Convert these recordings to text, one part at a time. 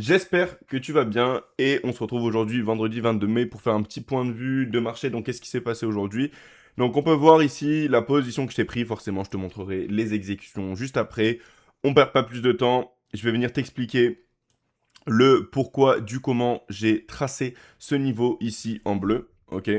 J'espère que tu vas bien et on se retrouve aujourd'hui, vendredi 22 mai, pour faire un petit point de vue de marché. Donc, qu'est-ce qui s'est passé aujourd'hui? Donc, on peut voir ici la position que je t'ai prise. Forcément, je te montrerai les exécutions juste après. On perd pas plus de temps. Je vais venir t'expliquer le pourquoi du comment j'ai tracé ce niveau ici en bleu. Ok?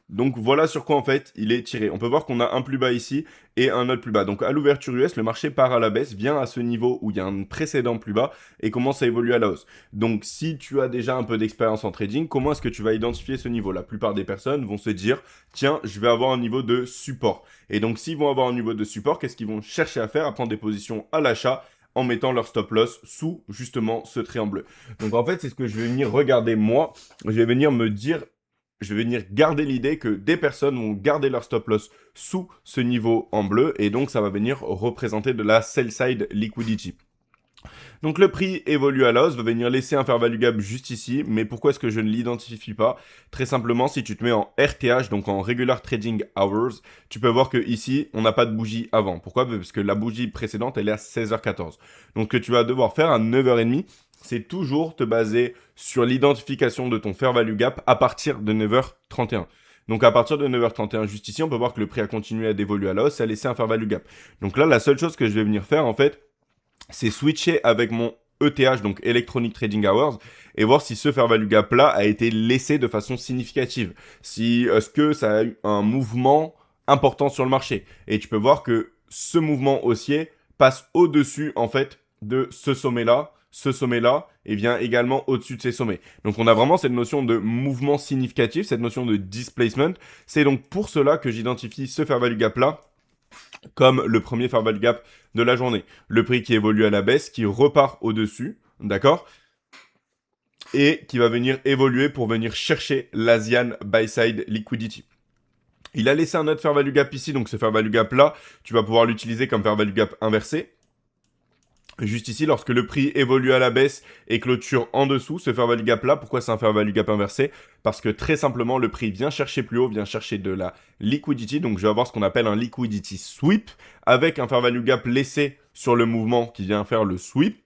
Donc voilà sur quoi en fait il est tiré. On peut voir qu'on a un plus bas ici et un autre plus bas. Donc à l'ouverture US, le marché part à la baisse, vient à ce niveau où il y a un précédent plus bas et commence à évoluer à la hausse. Donc si tu as déjà un peu d'expérience en trading, comment est-ce que tu vas identifier ce niveau? La plupart des personnes vont se dire, tiens, je vais avoir un niveau de support. Et donc s'ils vont avoir un niveau de support, qu'est-ce qu'ils vont chercher à faire? À prendre des positions à l'achat en mettant leur stop loss sous justement ce triangle bleu. Donc en fait, c'est ce que je vais venir regarder moi. Je vais venir me dire, je vais venir garder l'idée que des personnes vont garder leur stop loss sous ce niveau en bleu et donc ça va venir représenter de la sell side liquidity. Donc le prix évolue à la hausse, va venir laisser un fair value gap juste ici, mais pourquoi est-ce que je ne l'identifie pas? Très simplement, si tu te mets en RTH, donc en Regular Trading Hours, tu peux voir que ici, on n'a pas de bougie avant. Pourquoi? Parce que la bougie précédente, elle est à 16h14. Donc ce que tu vas devoir faire à 9h30, c'est toujours te baser sur l'identification de ton fair value gap à partir de 9h31. Donc à partir de 9h31, juste ici, on peut voir que le prix a continué à dévoluer à la hausse et a laissé un fair value gap. Donc là, la seule chose que je vais venir faire, en fait, c'est switcher avec mon ETH, donc Electronic Trading Hours, et voir si ce fair value gap là a été laissé de façon significative. Si est-ce que ça a eu un mouvement important sur le marché. Et tu peux voir que ce mouvement haussier passe au-dessus en fait de ce sommet-là, et vient également au-dessus de ces sommets. Donc on a vraiment cette notion de mouvement significatif, cette notion de displacement. C'est donc pour cela que j'identifie ce fair value gap là comme le premier fair value gap de la journée. Le prix qui évolue à la baisse, qui repart au-dessus, d'accord? Et qui va venir évoluer pour venir chercher l'Asian Buy-Side Liquidity. Il a laissé un autre fair value gap ici, donc ce fair value gap là, tu vas pouvoir l'utiliser comme fair value gap inversé. Juste ici, lorsque le prix évolue à la baisse et clôture en dessous, ce fair value gap là, pourquoi c'est un fair value gap inversé? Parce que très simplement, le prix vient chercher plus haut, vient chercher de la liquidity, donc je vais avoir ce qu'on appelle un liquidity sweep, avec un fair value gap laissé sur le mouvement qui vient faire le sweep.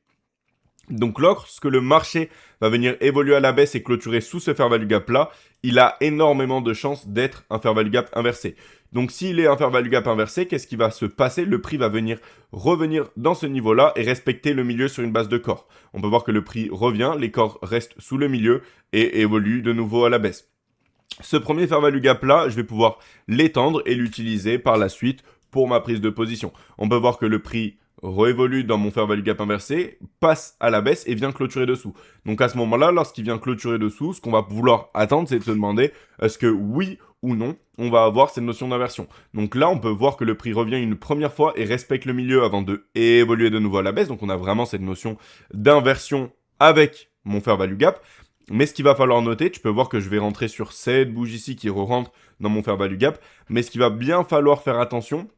Donc lorsque le marché va venir évoluer à la baisse et clôturer sous ce fair value gap là, il a énormément de chances d'être un fair value gap inversé. Donc s'il est un fair value gap inversé, qu'est-ce qui va se passer? Le prix va venir revenir dans ce niveau-là et respecter le milieu sur une base de corps. On peut voir que le prix revient, les corps restent sous le milieu et évoluent de nouveau à la baisse. Ce premier fair value gap là, je vais pouvoir l'étendre et l'utiliser par la suite pour ma prise de position. On peut voir que le prix réévolue dans mon fair value gap inversé, passe à la baisse et vient clôturer dessous. Donc à ce moment-là, lorsqu'il vient clôturer dessous, ce qu'on va vouloir attendre, c'est de se demander est-ce que oui ou non, on va avoir cette notion d'inversion. Donc là, on peut voir que le prix revient une première fois et respecte le milieu avant de évoluer de nouveau à la baisse. Donc on a vraiment cette notion d'inversion avec mon fair value gap. Mais ce qu'il va falloir noter, tu peux voir que je vais rentrer sur cette bougie ici qui re-rentre dans mon fair value gap. Mais ce qu'il va bien falloir faire attention,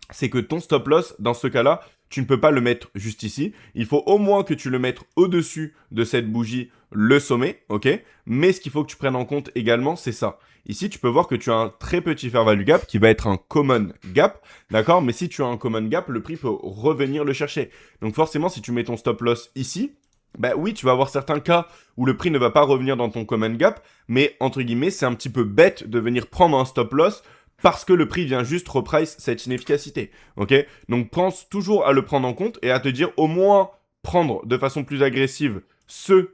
c'est que ton stop loss, dans ce cas-là, tu ne peux pas le mettre juste ici. Il faut au moins que tu le mettes au-dessus de cette bougie, le sommet, ok? Mais ce qu'il faut que tu prennes en compte également, c'est ça. Ici, tu peux voir que tu as un très petit fair value gap qui va être un common gap, d'accord? Mais si tu as un common gap, le prix peut revenir le chercher. Donc forcément, si tu mets ton stop loss ici, bah oui, tu vas avoir certains cas où le prix ne va pas revenir dans ton common gap, mais entre guillemets, c'est un petit peu bête de venir prendre un stop loss parce que le prix vient juste reprice cette inefficacité. Ok? Donc pense toujours à le prendre en compte et à te dire au moins prendre de façon plus agressive ce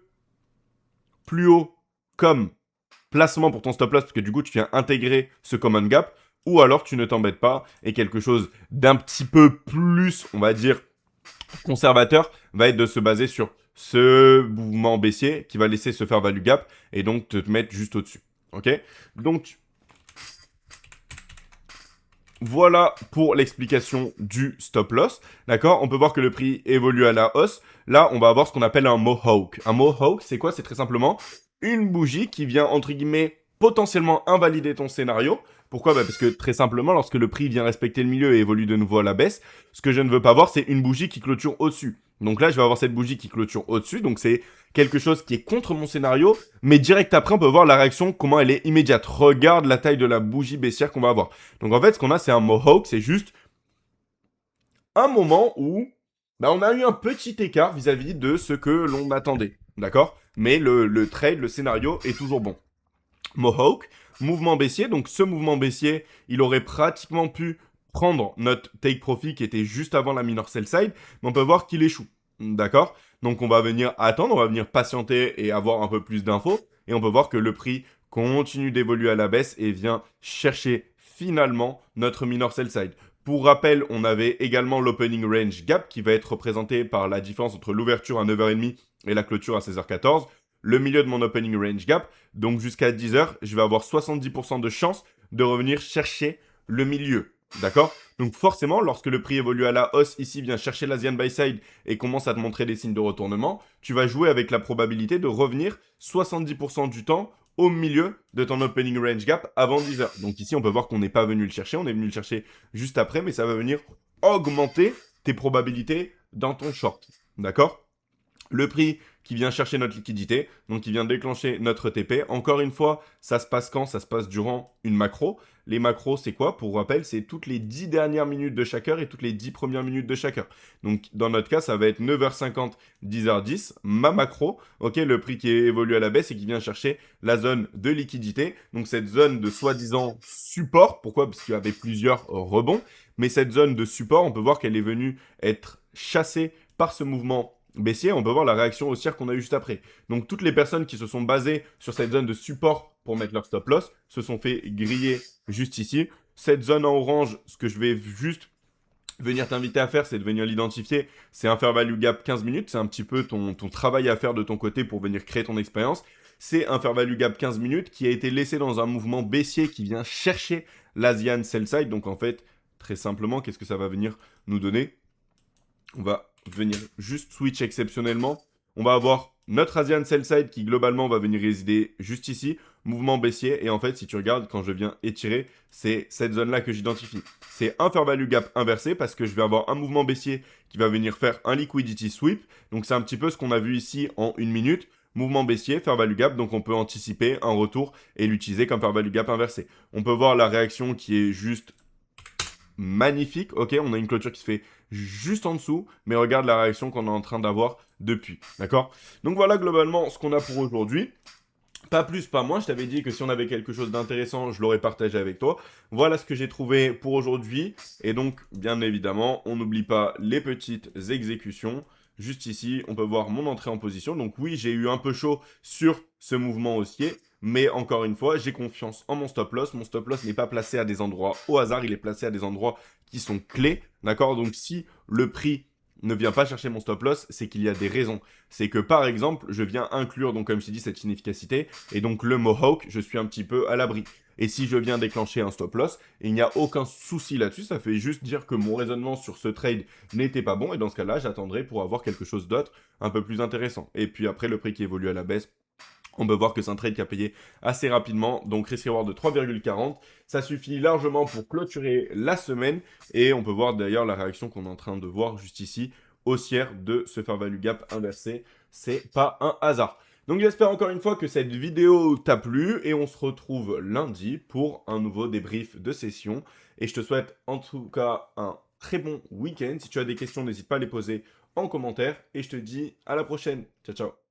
plus haut comme placement pour ton stop loss parce que du coup tu viens intégrer ce common gap ou alors tu ne t'embêtes pas et quelque chose d'un petit peu plus, on va dire, conservateur va être de se baser sur ce mouvement baissier qui va laisser se faire value gap et donc te mettre juste au-dessus. Ok? Donc voilà pour l'explication du stop loss. D'accord? On peut voir que le prix évolue à la hausse. Là, on va avoir ce qu'on appelle un mohawk. Un mohawk, c'est quoi? C'est très simplement une bougie qui vient, entre guillemets, potentiellement invalider ton scénario. Pourquoi? Parce que très simplement, lorsque le prix vient respecter le milieu et évolue de nouveau à la baisse, ce que je ne veux pas voir, c'est une bougie qui clôture au-dessus. Donc là, je vais avoir cette bougie qui clôture au-dessus. Donc c'est quelque chose qui est contre mon scénario. Mais direct après, on peut voir la réaction, comment elle est immédiate. Regarde la taille de la bougie baissière qu'on va avoir. Donc en fait, ce qu'on a, c'est un mohawk. C'est juste un moment où Bah, on a eu un petit écart vis-à-vis de ce que l'on attendait, d'accord? Mais le trade, le scénario est toujours bon. Mohawk, mouvement baissier. Donc ce mouvement baissier, il aurait pratiquement pu prendre notre take profit qui était juste avant la minor sell side, mais on peut voir qu'il échoue. D'accord? Donc on va venir attendre, on va venir patienter et avoir un peu plus d'infos. Et on peut voir que le prix continue d'évoluer à la baisse et vient chercher finalement notre minor sell side. Pour rappel, on avait également l'opening range gap qui va être représenté par la différence entre l'ouverture à 9h30 et la clôture à 16h14. Le milieu de mon opening range gap, donc jusqu'à 10h, je vais avoir 70% de chance de revenir chercher le milieu. D'accord? Donc forcément, lorsque le prix évolue à la hausse, ici vient chercher l'Asian buy side et commence à te montrer des signes de retournement, tu vas jouer avec la probabilité de revenir 70% du temps au milieu de ton opening range gap avant 10h. Donc ici, on peut voir qu'on n'est pas venu le chercher, on est venu le chercher juste après, mais ça va venir augmenter tes probabilités dans ton short. D'accord? Le prix qui vient chercher notre liquidité, donc qui vient déclencher notre TP. Encore une fois, ça se passe quand? Ça se passe durant une macro. Les macros, c'est quoi? Pour rappel, c'est toutes les 10 dernières minutes de chaque heure et toutes les 10 premières minutes de chaque heure. Donc, dans notre cas, ça va être 9h50, 10h10, ma macro, ok, le prix qui évolue à la baisse et qui vient chercher la zone de liquidité. Donc, cette zone de soi-disant support, pourquoi? Parce qu'il y avait plusieurs rebonds, mais cette zone de support, on peut voir qu'elle est venue être chassée par ce mouvement baissier, on peut voir la réaction haussière qu'on a eu juste après. Donc toutes les personnes qui se sont basées sur cette zone de support pour mettre leur stop loss se sont fait griller juste ici. Cette zone en orange, ce que je vais juste venir t'inviter à faire, c'est de venir l'identifier. C'est un fair value gap 15 minutes. C'est un petit peu ton travail à faire de ton côté pour venir créer ton expérience. C'est un fair value gap 15 minutes qui a été laissé dans un mouvement baissier qui vient chercher l'Asian sell side. Donc en fait, très simplement, qu'est-ce que ça va venir nous donner? On va venir juste switch exceptionnellement. On va avoir notre Asian sell side qui globalement va venir résider juste ici, mouvement baissier. Et en fait, si tu regardes, quand je viens étirer, c'est cette zone-là que j'identifie. C'est un fair value gap inversé parce que je vais avoir un mouvement baissier qui va venir faire un liquidity sweep. Donc c'est un petit peu ce qu'on a vu ici en 1 minute. Mouvement baissier, fair value gap, donc on peut anticiper un retour et l'utiliser comme fair value gap inversé. On peut voir la réaction qui est juste magnifique. Ok, on a une clôture qui se fait juste en dessous, mais regarde la réaction qu'on est en train d'avoir depuis. D'accord? Donc voilà globalement ce qu'on a pour aujourd'hui. Pas plus, pas moins. Je t'avais dit que si on avait quelque chose d'intéressant, je l'aurais partagé avec toi. Voilà ce que j'ai trouvé pour aujourd'hui. Et donc, bien évidemment, on n'oublie pas les petites exécutions. Juste ici, on peut voir mon entrée en position. Donc oui, j'ai eu un peu chaud sur ce mouvement haussier. Mais encore une fois, j'ai confiance en mon stop loss. Mon stop loss n'est pas placé à des endroits au hasard. Il est placé à des endroits qui sont clés. D'accord? Donc si le prix ne vient pas chercher mon stop loss, c'est qu'il y a des raisons. C'est que par exemple, je viens inclure, donc comme je t'ai dit, cette inefficacité, et donc le Mohawk, je suis un petit peu à l'abri. Et si je viens déclencher un stop loss, il n'y a aucun souci là-dessus, ça fait juste dire que mon raisonnement sur ce trade n'était pas bon, et dans ce cas-là, j'attendrai pour avoir quelque chose d'autre, un peu plus intéressant. Et puis après, le prix qui évolue à la baisse, on peut voir que c'est un trade qui a payé assez rapidement, donc risk reward de 3,40. Ça suffit largement pour clôturer la semaine. Et on peut voir d'ailleurs la réaction qu'on est en train de voir juste ici, haussière de ce fair value gap inversé. C'est pas un hasard. Donc j'espère encore une fois que cette vidéo t'a plu et on se retrouve lundi pour un nouveau débrief de session. Et je te souhaite en tout cas un très bon week-end. Si tu as des questions, n'hésite pas à les poser en commentaire et je te dis à la prochaine. Ciao ciao.